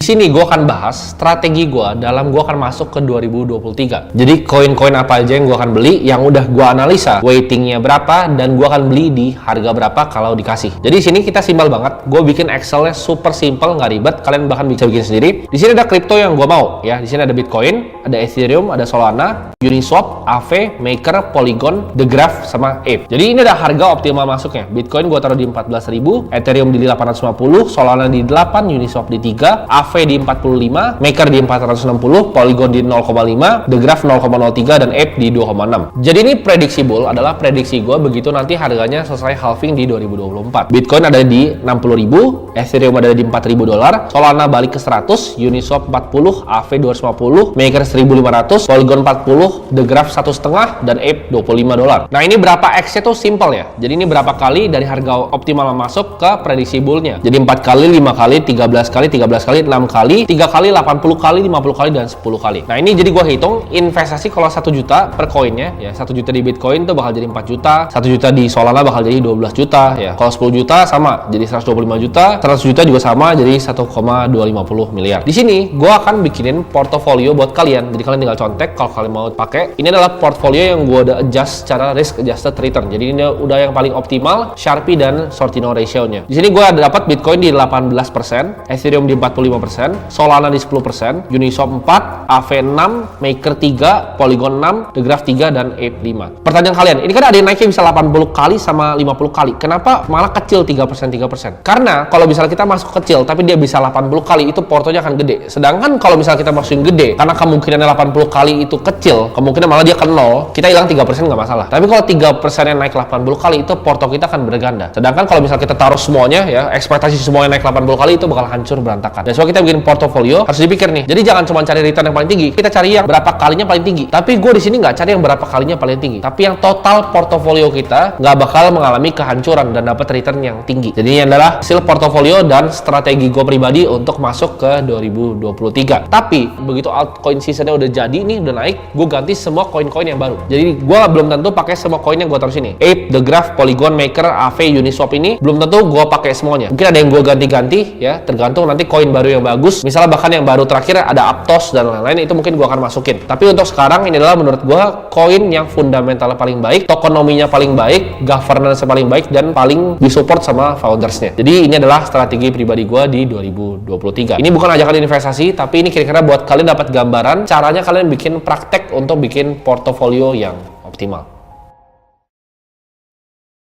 Sini gue akan bahas strategi gue dalam gue akan masuk ke 2023. Jadi koin-koin apa aja yang gue akan beli, yang udah gue analisa weightingnya berapa, dan gue akan beli di harga berapa kalau dikasih. Jadi sini kita simpel banget. Gue bikin Excelnya super simple, nggak ribet. Kalian bahkan bisa bikin sendiri. Di sini ada kripto yang gue mau ya. Di sini ada Bitcoin, ada Ethereum, ada Solana, Uniswap, Aave, Maker, Polygon, The Graph, sama Ape. Jadi ini ada harga optimal masuknya. Bitcoin gue taruh di 14.000, Ethereum di 850, Solana di 8, Uniswap di 3, Aave di 45, Maker di 460, Polygon di 0,5, The Graph 0,03, dan Ape di 2,6. Jadi ini predictable adalah prediksi gue begitu nanti harganya selesai halving di 2024. Bitcoin ada di 60.000, Ethereum ada di 4.000 dolar, Solana balik ke 100, Uniswap 40, Aave 250, Maker 1.500, Polygon 40, The Graph 1,5, dan Ape 25 dolar. Nah ini berapa X-nya tuh simple ya. Jadi ini berapa kali dari harga optimal masuk ke prediksi bull-nya. Jadi 4 kali, 5 kali, 13 kali, 13 kali, 6 kali, 3 kali, 80 kali, 50 kali, dan 10 kali. Nah ini jadi gue hitung investasi kalau 1 juta per koinnya ya. 1 juta di Bitcoin tuh bakal jadi 4 juta, 1 juta di Solana bakal jadi 12 juta ya. Kalau 10 juta sama jadi 125 juta, 100 juta juga sama jadi 1,250 miliar. Di sini gue akan bikinin portofolio buat kalian. Jadi kalian tinggal contek kalau kalian mau pakai. Ini adalah portfolio yang gue udah adjust secara risk adjusted return. Jadi ini udah yang paling optimal Sharpe dan Sortino ratio-nya. Di sini gue dapat Bitcoin di 18%, Ethereum di 45%, Solana di 10%, Uniswap 4, Aave 6, Maker 3, Polygon 6, The Graph 3, dan Ape 5. Pertanyaan kalian, ini kan ada yang naiknya bisa 80 kali sama 50 kali. Kenapa malah kecil 3%? Karena kalau misalnya kita masuk kecil tapi dia bisa 80 kali, itu portonya akan gede. Sedangkan kalau misalnya kita masukin gede, karena kemungkinannya 80 kali itu kecil, kemungkinan malah dia ke 0, kita hilang 3% nggak masalah. Tapi kalau 3% yang naik 80 kali, itu porto kita akan berganda. Sedangkan kalau misalnya kita taruh semuanya ya, ekspektasi semuanya naik 80 kali, itu bakal hancur berantakan. Dan so kita bikin portofolio harus dipikir nih. Jadi jangan cuma cari return yang paling tinggi, kita cari yang berapa kalinya paling tinggi. Tapi gue di sini nggak cari yang berapa kalinya paling tinggi, tapi yang total portofolio kita nggak bakal mengalami kehancuran dan dapat return yang tinggi. Jadi ini adalah hasil portofolio dan strategi gue pribadi untuk masuk ke 2023. Tapi begitu altcoin seasonnya udah jadi nih, udah naik, gue ganti semua koin-koin yang baru. Jadi gue belum tentu pakai semua koin yang gue taruh sini. Ape, The Graph, Polygon, Maker, Aave, Uniswap ini belum tentu gue pakai semuanya. Mungkin ada yang gue ganti-ganti ya, tergantung nanti koin baru yang bagus. Misalnya bahkan yang baru terakhir ada Aptos dan lain-lain, itu mungkin gue akan masukin. Tapi untuk sekarang ini adalah menurut gue koin yang fundamentalnya paling baik, tokenominya paling baik, governance paling baik, dan paling disupport sama foundersnya. Jadi ini adalah strategi pribadi gue di 2023. Ini bukan ajakan investasi, tapi ini kira-kira buat kalian dapat gambaran caranya kalian bikin praktek untuk bikin portofolio yang optimal.